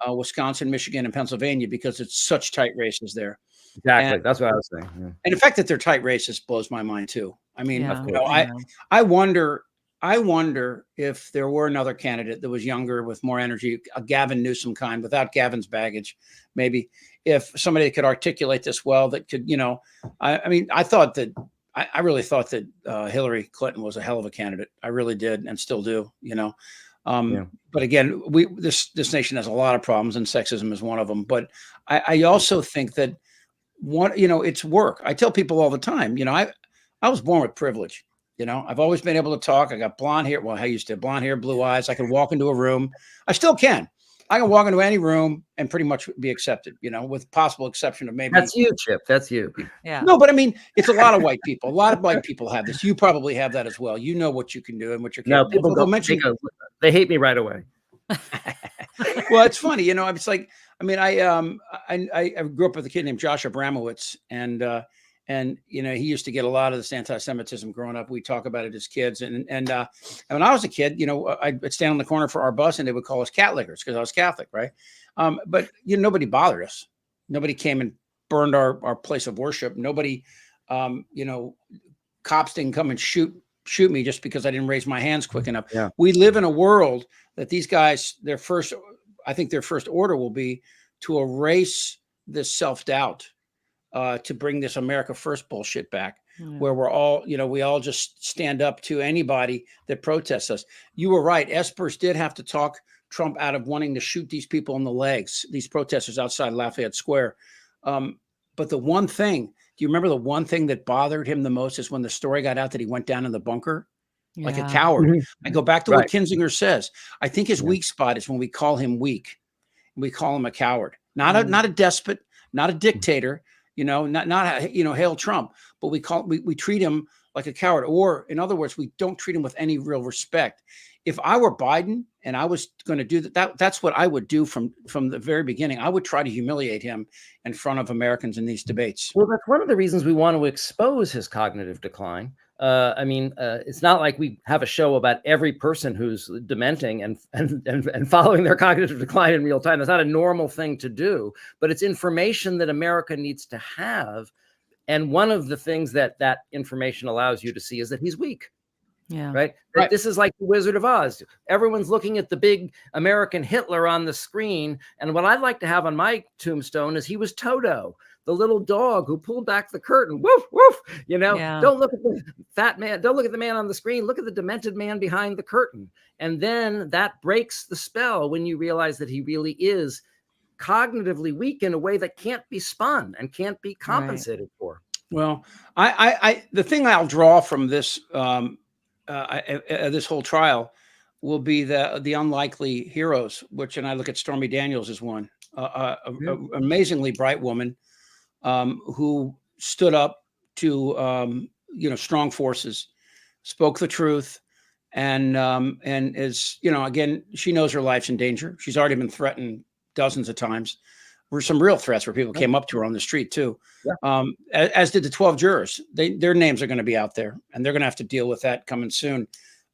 Wisconsin, Michigan, and Pennsylvania because it's such tight races there. Exactly, that's what I was saying. Yeah. And the fact that they're tight races blows my mind too. I mean, Yeah. I wonder if there were another candidate that was younger with more energy, a Gavin Newsom kind, without Gavin's baggage, maybe, if somebody could articulate this well, that could, I really thought that Hillary Clinton was a hell of a candidate. I really did, and still do, But again, this nation has a lot of problems, and sexism is one of them. But I also think that it's work. I tell people all the time, I was born with privilege. I've always been able to talk. I got blonde hair. Well, I used to have blonde hair, blue eyes. I could walk into a room. I still can. I can walk into any room and pretty much be accepted, with possible exception of maybe. That's you, Chip. That's you. Yeah. No, but I mean, it's a lot of white people. A lot of white people have this. You probably have that as well. You know what you can do and what you're capable. No, people don't mention. They hate me right away. Well, it's funny, it's like, I mean, I grew up with a kid named Josh Abramowitz, and he used to get a lot of this anti-Semitism growing up. We talk about it as kids, and when I was a kid, I'd stand on the corner for our bus, and they would call us cat lickers because I was Catholic, right? But nobody bothered us. Nobody came and burned our place of worship. Nobody you know, cops didn't come and shoot me just because I didn't raise my hands quick enough. Yeah. We live in a world that these guys, I think their first order will be to erase this self-doubt, to bring this America First bullshit back, where we're all, you know, we all just stand up to anybody that protests us. You were right. Espers did have to talk Trump out of wanting to shoot these people in the legs, these protesters outside Lafayette Square. But the one thing, do you remember the one thing that bothered him the most is when the story got out that he went down in the bunker like a coward. I go back to what Kinzinger says. I think his weak spot is when we call him weak. We call him a coward, not a despot, not a dictator, you know, not you know, hail Trump, but we treat him like a coward, or in other words, we don't treat him with any real respect. If I were Biden and I was going to do that's what I would do from the very beginning. I would try to humiliate him in front of Americans in these debates. Well, that's one of the reasons we want to expose his cognitive decline. I mean, it's not like we have a show about every person who's dementing and following their cognitive decline in real time. That's not a normal thing to do, but it's information that America needs to have. And one of the things that information allows you to see is that he's weak. Yeah. Right. This is like the Wizard of Oz. Everyone's looking at the big American Hitler on the screen. And what I'd like to have on my tombstone is he was Toto, the little dog who pulled back the curtain. Woof, woof. You know, don't look at the fat man. Don't look at the man on the screen. Look at the demented man behind the curtain. And then that breaks the spell when you realize that he really is cognitively weak in a way that can't be spun and can't be compensated for. Well, the thing I'll draw from this, this whole trial will be the unlikely heroes, and I look at Stormy Daniels as one, an amazingly bright woman who stood up to you know, strong forces, spoke the truth, and is, you know, again, she knows her life's in danger. She's already been threatened dozens of times. Were some real threats where people came up to her on the street too, as did the 12 jurors. Their names are going to be out there, and they're going to have to deal with that coming soon.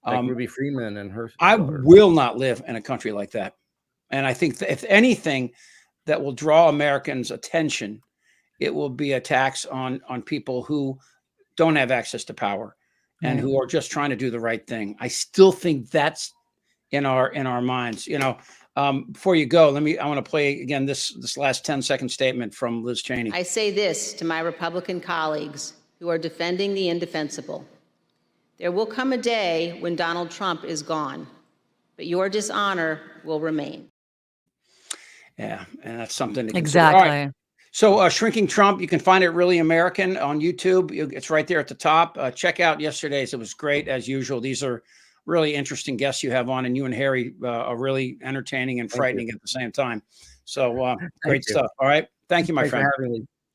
Like Ruby Freeman and her. I will not live in a country like that, and I think that if anything that will draw Americans' attention, it will be attacks on people who don't have access to power and who are just trying to do the right thing. I still think that's in our minds, you know. Before you go, I want to play again this last 10-second statement from Liz Cheney. I say this to my Republican colleagues who are defending the indefensible. There will come a day when Donald Trump is gone, but your dishonor will remain. Yeah, and that's something to consider. Exactly. All right. So Shrinking Trump, you can find it Really American on YouTube. It's right there at the top. Check out yesterday's. It was great as usual. These are really interesting guests you have on, and you and Harry are really entertaining and frightening at the same time. So great stuff. All right. Thank you, my friend.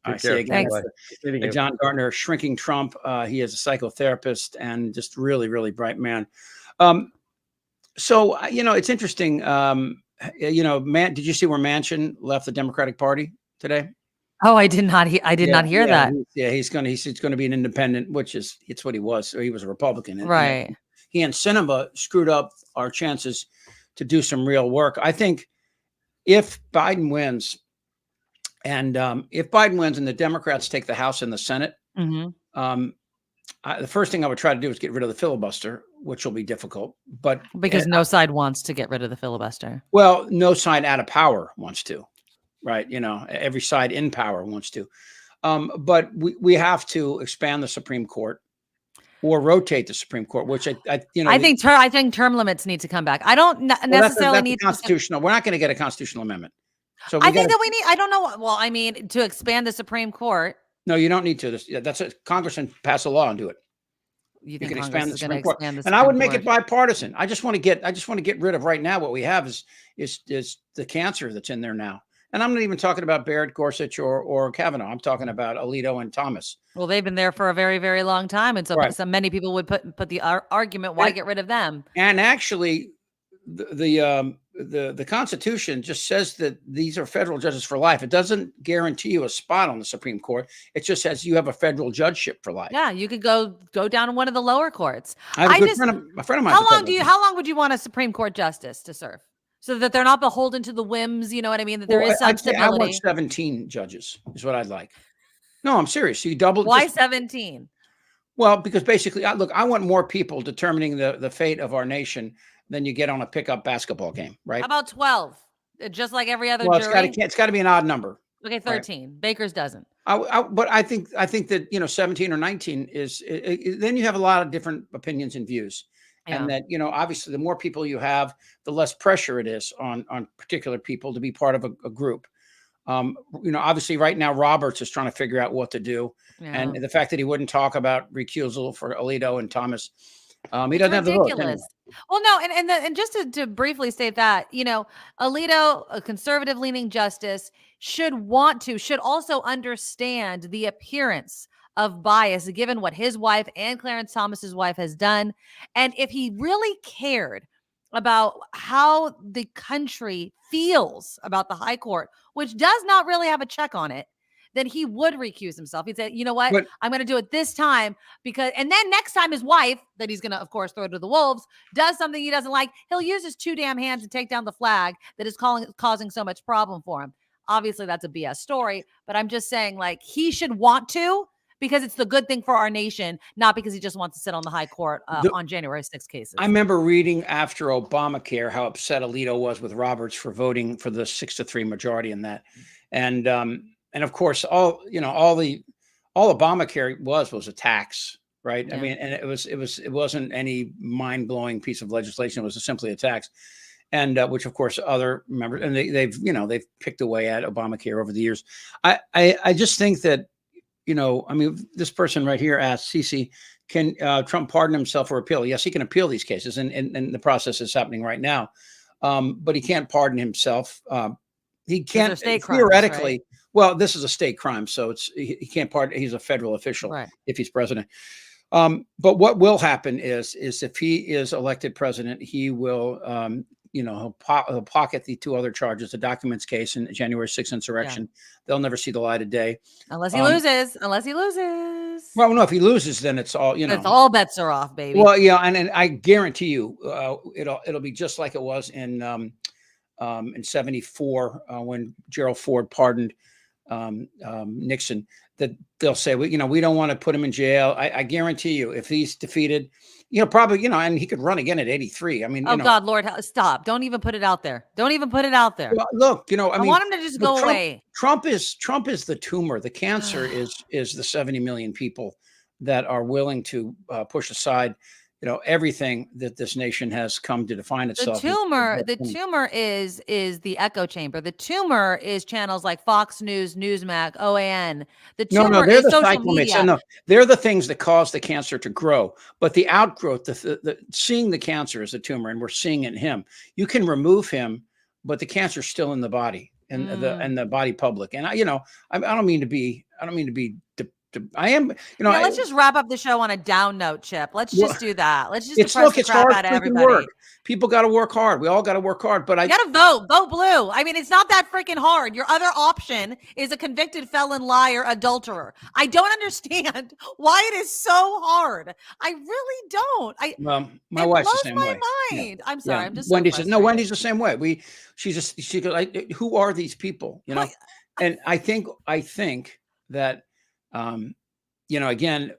I see you again. John Gardner, Shrinking Trump. He is a psychotherapist and just really, really bright man. So, you know, it's interesting. You know, did you see where Manchin left the Democratic Party today? Oh, I did not. I did not hear that. He's going to be an independent, it's what he was. So he was a Republican. Right. He and Sinema screwed up our chances to do some real work. I think if Biden wins and the Democrats take the House and the Senate, the first thing I would try to do is get rid of the filibuster, which will be difficult. But because no side wants to get rid of the filibuster. Well, no side out of power wants to, right? You know, every side in power wants to. But we have to expand the Supreme Court. Or rotate the Supreme Court, which I think term limits need to come back. I don't necessarily need constitutional. We're not going to get a constitutional amendment. So I think that we need. I don't know. Well, I mean, to expand the Supreme Court. No, you don't need to. That's a Congress can pass a law and do it. You can expand the Supreme Court, and I would make it bipartisan. I just want to get rid of right now what we have is the cancer that's in there now. And I'm not even talking about Barrett, Gorsuch, or Kavanaugh. I'm talking about Alito and Thomas. Well, they've been there for a very, very long time, and so many people would put the argument, why get rid of them? And actually, the Constitution just says that these are federal judges for life. It doesn't guarantee you a spot on the Supreme Court. It just says you have a federal judgeship for life. Yeah, you could go down to one of the lower courts. I have a friend of mine. How long would you want a Supreme Court justice to serve? So that they're not beholden to the whims, you know what I mean? That there is some stability. I want 17 judges is what I'd like. No, I'm serious. You double. Why 17? Well, because basically, look, I want more people determining the fate of our nation than you get on a pickup basketball game, right? How about 12? Just like every other Well, jury? it's got to be an odd number. Okay, 13. Right? Baker's doesn't. But I think that 17 or 19 is then you have a lot of different opinions and views, and that obviously the more people you have, the less pressure it is on particular people to be part of a group. Obviously right now Roberts is trying to figure out what to do, and the fact that he wouldn't talk about recusal for Alito and Thomas, he doesn't have the vote. Anyway. Well, no, and just to briefly state that, Alito, a conservative-leaning justice, should also understand the appearance of bias given what his wife and Clarence Thomas's wife has done, and if he really cared about how the country feels about the high court, which does not really have a check on it, then he would recuse himself. He'd say, you know what, I'm going to do it this time and then next time his wife, that he's going to, of course, throw to the wolves, does something he doesn't like, he'll use his 2 damn hands to take down the flag that is causing so much problem for him. Obviously, that's a BS story, but I'm just saying, like, he should want to, because it's the good thing for our nation, not because he just wants to sit on the high court on January 6 cases. I remember reading after Obamacare how upset Alito was with Roberts for voting for the 6-3 majority in that, and of course all Obamacare was a tax, right? I mean, and it wasn't any mind blowing piece of legislation. It was simply a tax, and which of course other members and they've picked away at Obamacare over the years. I just think that. This person right here asked, Cece, can Trump pardon himself or appeal? Yes, he can appeal these cases, and the process is happening right now. But he can't pardon himself. He can't theoretically. Crimes, right? Well, this is a state crime, so he can't pardon. He's a federal official if he's president. But what will happen is if he is elected president, he will. He'll pocket the 2 other charges, the documents case and January 6th insurrection. They'll never see the light of day. Unless he loses. Well, no, if he loses, then it's all, It's all bets are off, baby. Well, yeah. And I guarantee you it'll be just like it was in 74 when Gerald Ford pardoned Nixon, that they'll say, we don't want to put him in jail. I guarantee you, if he's defeated, probably, and he could run again at 83. I mean, God, Lord, stop. Don't even put it out there. Don't even put it out there. Well, look, I want him to just go away. Trump is the tumor. The cancer is the 70 million people that are willing to push aside everything that this nation has come to define itself. The tumor is the echo chamber. The tumor is channels like Fox News, Newsmax, OAN. The tumor is social media. No, they're the things that cause the cancer to grow. But the outgrowth, the seeing the cancer is a tumor, and we're seeing it in him. You can remove him, but the cancer's still in the body and the body public. And I don't mean to be. I am, let's just wrap up the show on a down note, Chip. Let's just do that. Let's just depress the crap out of everybody. Work. People got to work hard. We all got to work hard, but you got to vote blue. I mean, it's not that freaking hard. Your other option is a convicted felon, liar, adulterer. I don't understand why it is so hard. I really don't. My wife's the same way. It blows my mind. I'm sorry. I'm just Wendy says, no, Wendy's the same way. She goes, like, who are these people? And I think that, again,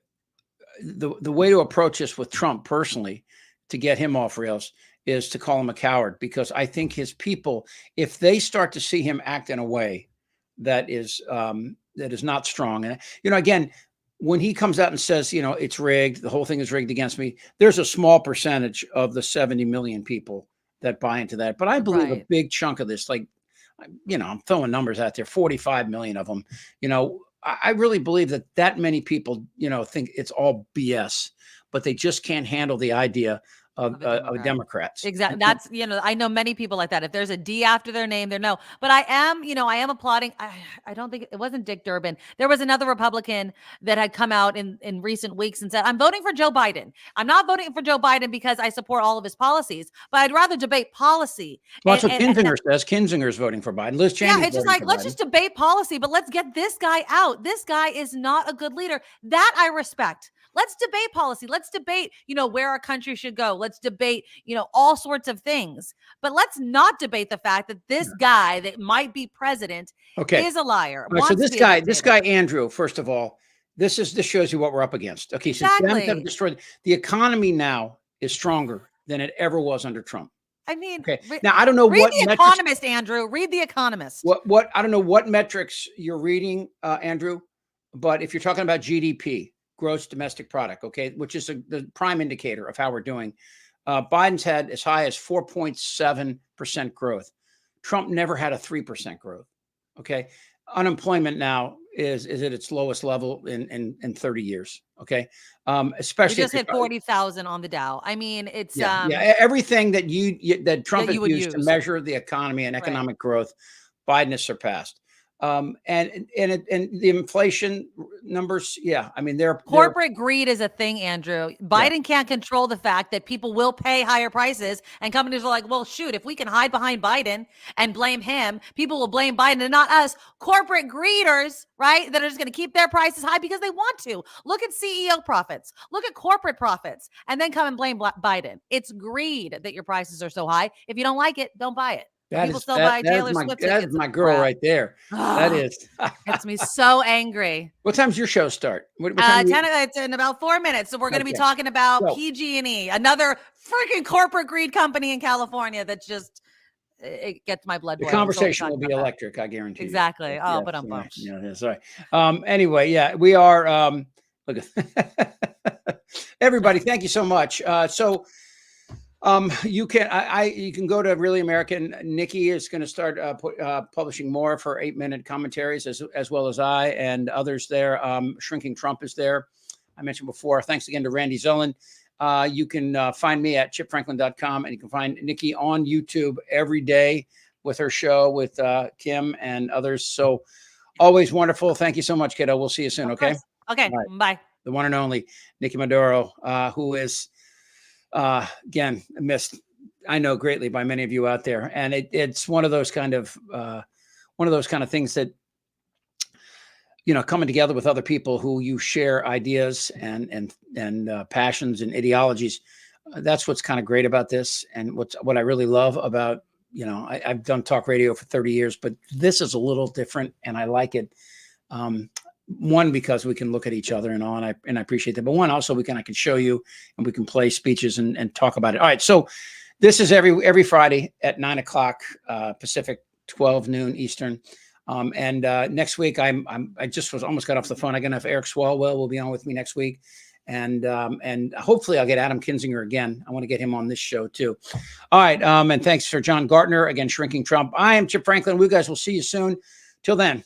the way to approach this with Trump personally to get him off rails is to call him a coward, because I think his people, if they start to see him act in a way that is not strong, and again, when he comes out and says, it's rigged, the whole thing is rigged against me, there's a small percentage of the 70 million people that buy into that. But I believe a big chunk of this, like, I'm throwing numbers out there, 45 million of them, I really believe that many people, think it's all BS, but they just can't handle the idea of Democrats. Exactly. That's, I know many people like that. If there's a D after their name, they're no. But I am applauding. I don't think it wasn't Dick Durbin. There was another Republican that had come out in recent weeks and said, I'm voting for Joe Biden. I'm not voting for Joe Biden because I support all of his policies, but I'd rather debate policy. Well, that's what Kinzinger says. Kinzinger's voting for Biden. Liz Cheney. Yeah, it's just like, let's just debate policy, but let's get this guy out. This guy is not a good leader. That I respect. Let's debate policy. Let's debate, where our country should go. Let's debate, all sorts of things. But let's not debate the fact that this guy that might be president is a liar. All right, so this guy, Andrew, first of all, this shows you what we're up against. Okay, so Dems have destroyed the economy. Now is stronger than it ever was under Trump. I mean, okay. Now I don't know read what The Economist, Andrew. Read The Economist. What I don't know what metrics you're reading, Andrew, but if you're talking about GDP, gross domestic product, okay, which is the prime indicator of how we're doing, Biden's had as high as 4.7% growth. Trump never had a 3% growth. Okay, unemployment now is at its lowest level in 30 years. Okay, especially we just hit 40,000 on the Dow. I mean, it's everything that Trump has used to measure the economy and economic growth, Biden has surpassed. And the inflation numbers, I mean, corporate greed is a thing, Andrew. Biden can't control the fact that people will pay higher prices, and companies are like, well, shoot, if we can hide behind Biden and blame him, people will blame Biden and not us. Corporate greeders, right, that are just going to keep their prices high because they want to. Look at CEO profits, look at corporate profits, and then come and blame Biden. It's greed that your prices are so high. If you don't like it, don't buy it. People still buy Taylor Swift tickets. That's my girl right there. That is. Gets me so angry. What time's your show start? What 10, it's in about 4 minutes. So we're going to be talking about PG&E, another freaking corporate greed company in California that's just, it gets my blood boiling. The conversation will be electric, I guarantee. Exactly. You. Oh, but I'm bummed. Sorry. Anyway, we are. Look at everybody. Thank you so much. You can go to Really American. Nikki is going to start publishing more of her 8-minute commentaries as well as I and others there. Shrinking Trump is there. I mentioned before. Thanks again to Randy Zillen. You can find me at chipfranklin.com, and you can find Nikki on YouTube every day with her show with Kim and others. So always wonderful. Thank you so much, kiddo. We'll see you soon. Okay. Okay. Right. Bye. The one and only Nikki Medoro, who is again missed, I know, greatly by many of you out there, and it's one of those kind of things that coming together with other people who you share ideas and passions and ideologies. That's what's kind of great about this, and what I really love about I've done talk radio for 30 years, but this is a little different, and I like it. One, because we can look at each other and all, and I appreciate that. But one, also I can show you, and we can play speeches and talk about it. All right. So this is every Friday at 9:00 Pacific, 12 noon Eastern. And next week, I just almost got off the phone. I'm gonna have Eric Swalwell will be on with me next week, and hopefully I'll get Adam Kinzinger again. I want to get him on this show too. All right. And thanks for John Gartner again, Shrinking Trump. I am Chip Franklin. We guys will see you soon. Till then.